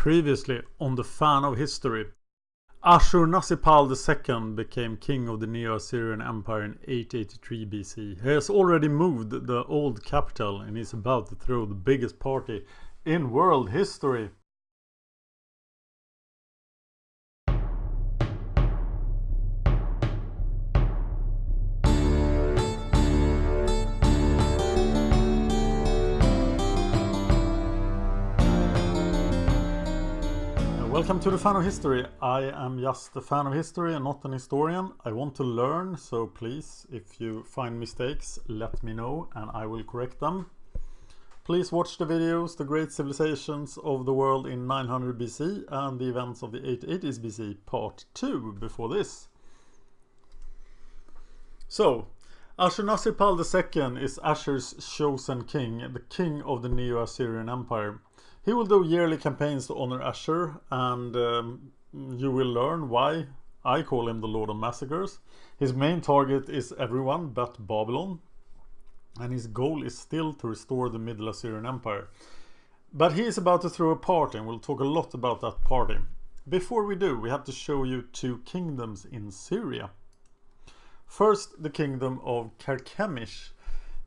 Previously on the Fan of History, Ashurnasirpal II became king of the Neo-Assyrian Empire in 883 BC. He has already moved the old capital and is about to throw the biggest party in world history. Welcome to the Fan of History. I am just a fan of history and not an historian. I want to learn, so please, if you find mistakes, let me know and I will correct them. Please watch the videos, The Great Civilizations of the World in 900 BC and the events of the 880s BC, part 2 before this. So, Ashurnasirpal II is Ashur's chosen king, the king of the Neo-Assyrian Empire. He will do yearly campaigns to honor Ashur, and you will learn why I call him the Lord of Massacres. His main target is everyone but Babylon, and his goal is still to restore the Middle Assyrian Empire. But he is about to throw a party, and we'll talk a lot about that party. Before we do, we have to show you two kingdoms in Syria. First, the kingdom of Carchemish.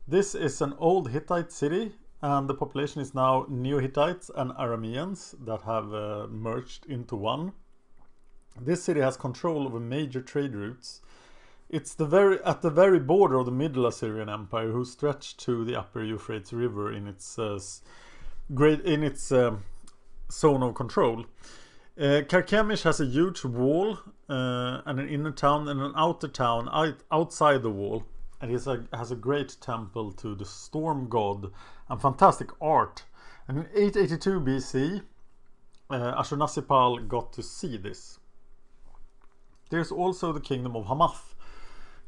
This is an old Hittite city, and the population is now Neo-Hittites and Arameans that have merged into one. This city has control over major trade routes. It's at the very border of the Middle Assyrian Empire, who stretched to the upper Euphrates River in its zone of control. Carchemish has a huge wall and an inner town and an outer town outside the wall. And it has a great temple to the storm god and fantastic art. And in 882 BC, Ashurnasirpal got to see this. There's also the kingdom of Hamath.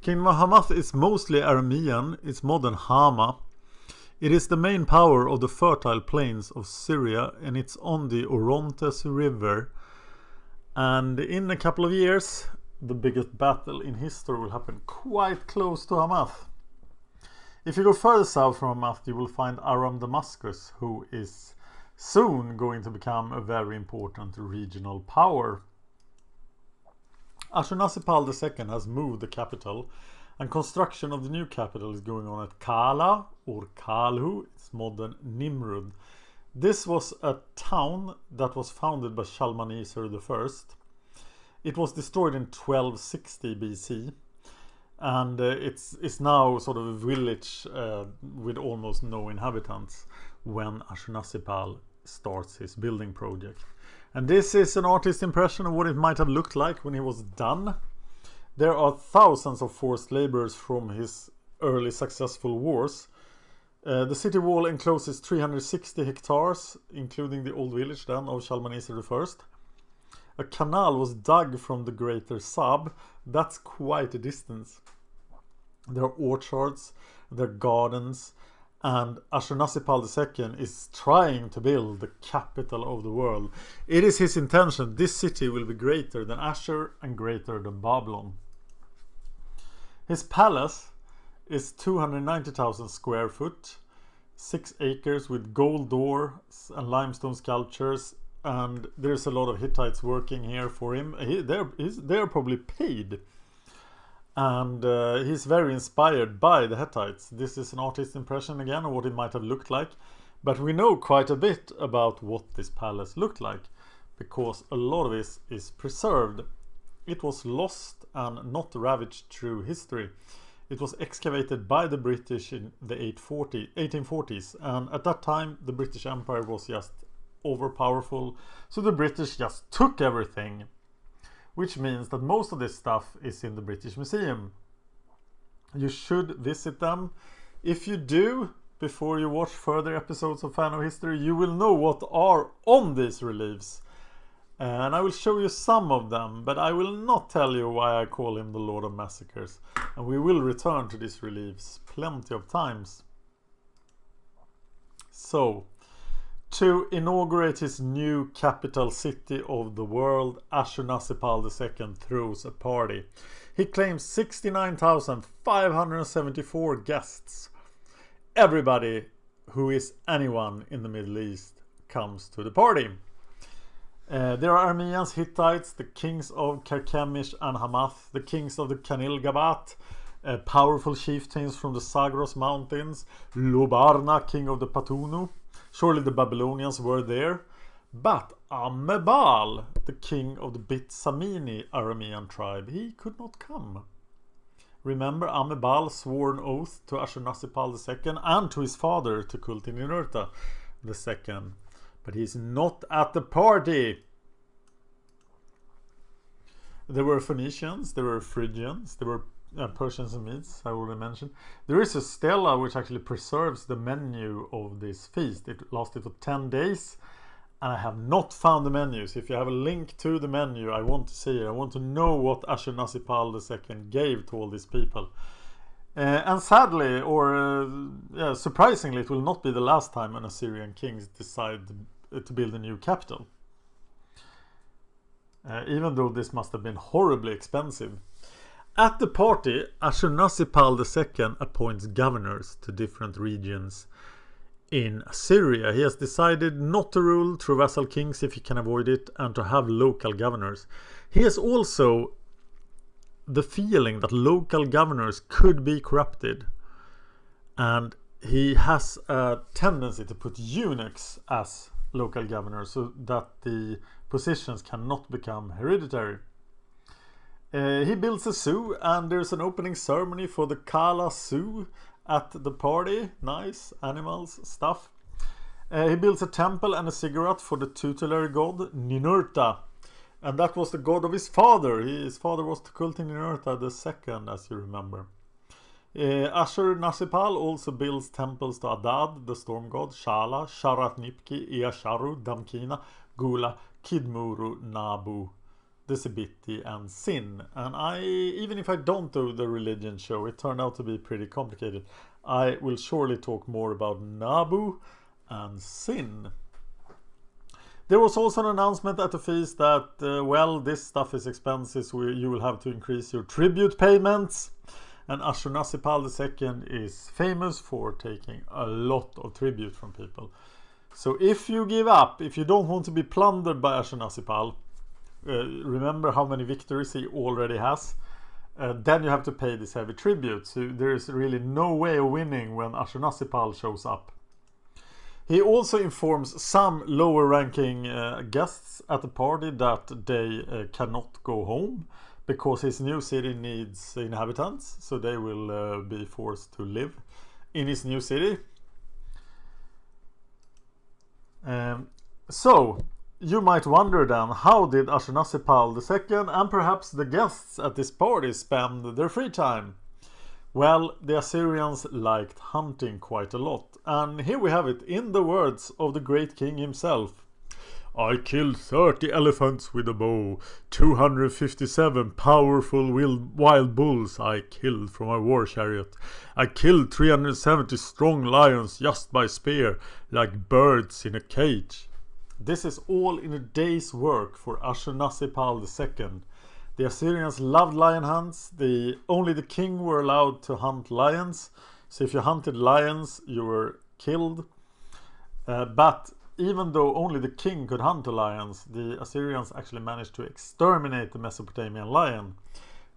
Kingdom of Hamath is mostly Aramean. It's modern Hama. It is the main power of the fertile plains of Syria, and it's on the Orontes River. And in a couple of years, the biggest battle in history will happen quite close to Hamath. If you go further south from Hamath, you will find Aram Damascus, who is soon going to become a very important regional power. Ashurnasirpal II has moved the capital, and construction of the new capital is going on at Calah, or Kalhu. It's modern Nimrud. This was a town that was founded by Shalmaneser I. It was destroyed in 1260 BC, and it's now sort of a village with almost no inhabitants when Ashurnasirpal starts his building project. And this is an artist's impression of what it might have looked like when he was done. There are thousands of forced laborers from his early successful wars. The city wall encloses 360 hectares, including the old village then of Shalmaneser I. A canal was dug from the greater Sab. That's quite a distance. There are orchards, there are gardens, and Ashurnasirpal II is trying to build the capital of the world. It is his intention this city will be greater than Ashur and greater than Babylon. His palace is 290,000 square foot, 6 acres with gold doors and limestone sculptures. And there's a lot of Hittites working here for him. They're probably paid. And he's very inspired by the Hittites. This is an artist's impression again of what it might have looked like. But we know quite a bit about what this palace looked like, because a lot of this is preserved. It was lost and not ravaged through history. It was excavated by the British in the 1840s. And at that time, the British Empire was just overpowerful, so the British just took everything, which means that most of this stuff is in the British Museum. You should visit them. If you do, before you watch further episodes of Fan of History, you will know what are on these reliefs, and I will show you some of them, but I will not tell you why I call him the Lord of Massacres, and we will return to these reliefs plenty of times. So, to inaugurate his new capital city of the world, Ashurnasirpal II throws a party. He claims 69,574 guests. Everybody who is anyone in the Middle East comes to the party. There are Armenians, Hittites, the kings of Karkemish and Hamath, the kings of the Kanil-Gabat, powerful chieftains from the Zagros mountains, Lobarna, king of the Patunu. Surely the Babylonians were there. But Amebal, the king of the Bitsamini Aramean tribe, he could not come. Remember, Amebal swore an oath to Ashurnasirpal II and to his father, to Tukulti-Ninurta II. But he's not at the party. There were Phoenicians, there were Phrygians, there were Persians and Medes, I already mentioned. There is a stela which actually preserves the menu of this feast. It lasted for 10 days. And I have not found the menus. If you have a link to the menu, I want to see it. I want to know what Ashurnasirpal II gave to all these people. And sadly, or surprisingly, it will not be the last time an Assyrian king decide to build a new capital. Even though this must have been horribly expensive. At the party, Ashurnasirpal II appoints governors to different regions in Syria. He has decided not to rule through vassal kings if he can avoid it, and to have local governors. He has also the feeling that local governors could be corrupted, and he has a tendency to put eunuchs as local governors so that the positions cannot become hereditary. He builds a zoo, and there's an opening ceremony for the Calah zoo at the party. Nice animals stuff. He builds a temple and a ziggurat for the tutelary god Ninurta, and that was the god of his father. His father was Tukulti-Ninurta II, as you remember. Ashurnasirpal also builds temples to Adad, the storm god, Calah, Sharatnipki, Easharu, Damkina, Gula, Kidmuru, Nabu, the Sibiti, and Sin. And even if I don't do the religion show, it turned out to be pretty complicated. I will surely talk more about Nabu and Sin. There was also an announcement at the feast that, well, this stuff is expensive, so you will have to increase your tribute payments. And Ashurnasirpal II is famous for taking a lot of tribute from people. So if you give up, if you don't want to be plundered by Ashurnasirpal, remember how many victories he already has, then you have to pay this heavy tribute. So there is really no way of winning when Ashurnasirpal shows up. He also informs some lower ranking guests at the party that they cannot go home because his new city needs inhabitants, so they will be forced to live in his new city. So you might wonder then, how did Ashurnasirpal II and perhaps the guests at this party spend their free time? Well, the Assyrians liked hunting quite a lot, and here we have it in the words of the great king himself. I killed 30 elephants with a bow, 257 powerful wild bulls I killed from my war chariot. I killed 370 strong lions just by spear, like birds in a cage. This is all in a day's work for Ashurnasirpal II. The Assyrians loved lion hunts. Only the king were allowed to hunt lions. So if you hunted lions, you were killed. But even though only the king could hunt the lions, the Assyrians actually managed to exterminate the Mesopotamian lion.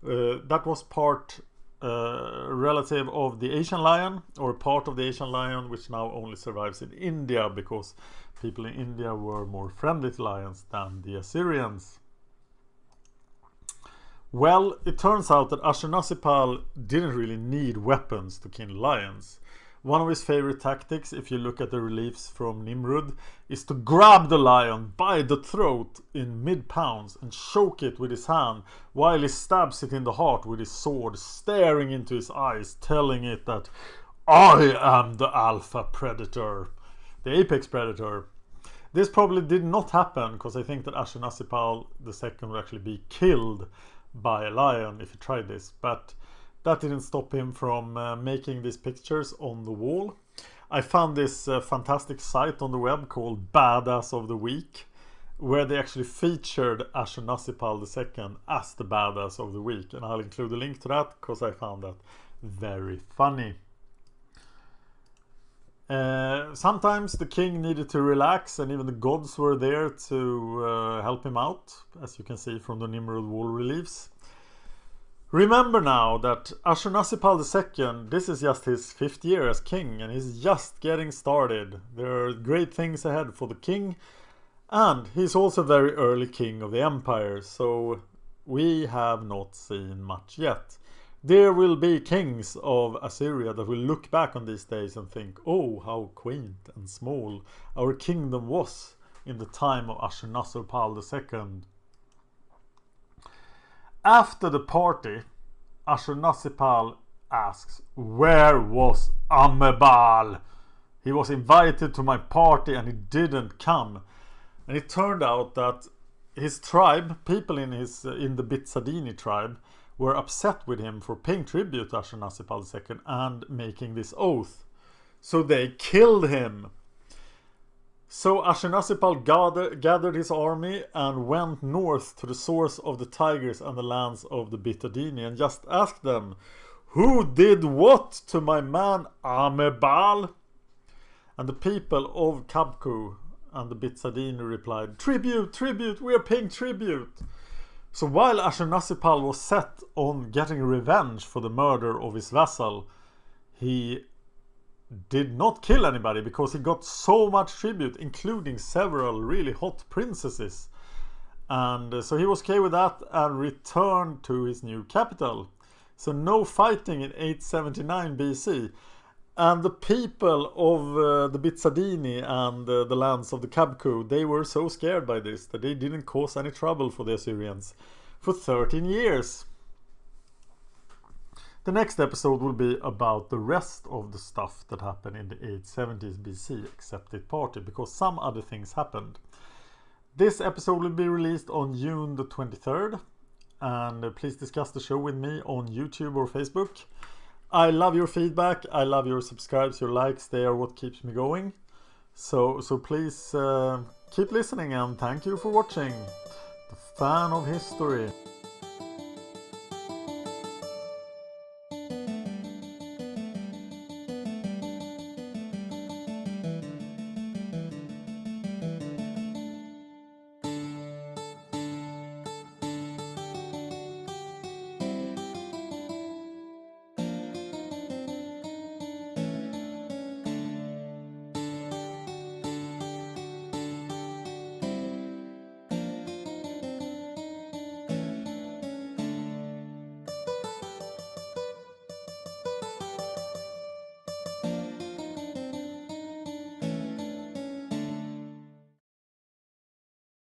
That was part relative of the Asian lion, or part of the Asian lion, which now only survives in India because people in India were more friendly to lions than the Assyrians. Well, it turns out that Ashurnasirpal didn't really need weapons to kill lions. One of his favorite tactics, if you look at the reliefs from Nimrud, is to grab the lion by the throat in mid-pounce and choke it with his hand while he stabs it in the heart with his sword, staring into his eyes, telling it that I am the alpha predator, the apex predator. This probably did not happen because I think that Ashurnasirpal II would actually be killed by a lion if he tried this, but that didn't stop him from making these pictures on the wall. I found this fantastic site on the web called Badass of the Week, where they actually featured Ashurnasirpal II as the Badass of the Week, and I'll include a link to that because I found that very funny. Sometimes the king needed to relax, and even the gods were there to help him out, as you can see from the Nimrud wall reliefs. Remember now that Ashurnasirpal II, this is just his 5th year as king, and he's just getting started. There are great things ahead for the king, and he's also a very early king of the empire, so we have not seen much yet. There will be kings of Assyria that will look back on these days and think, oh, how quaint and small our kingdom was in the time of Ashurnasirpal II. After the party, Ashurnasirpal asks, where was Amebal? He was invited to my party and he didn't come. And it turned out that his tribe, people in the Bitsadini tribe, were upset with him for paying tribute to Ashurnasirpal II and making this oath. So they killed him. So Ashurnasirpal gathered his army and went north to the source of the tigers and the lands of the Bitadini and just asked them, who did what to my man Amebal? And the people of Kabku and the Bitsadini replied, tribute, tribute, we are paying tribute. So while Ashurnasirpal was set on getting revenge for the murder of his vassal, he did not kill anybody because he got so much tribute, including several really hot princesses. And so he was okay with that and returned to his new capital. So no fighting in 879 BC. And the people of the Bitsadini and the lands of the Kabku, they were so scared by this that they didn't cause any trouble for the Assyrians for 13 years. The next episode will be about the rest of the stuff that happened in the 870s BC, except the party, because some other things happened. This episode will be released on June the 23rd, and please discuss the show with me on YouTube or Facebook. I love your feedback, I love your subscribes, your likes, they are what keeps me going. So please keep listening, and thank you for watching. The Fan of History.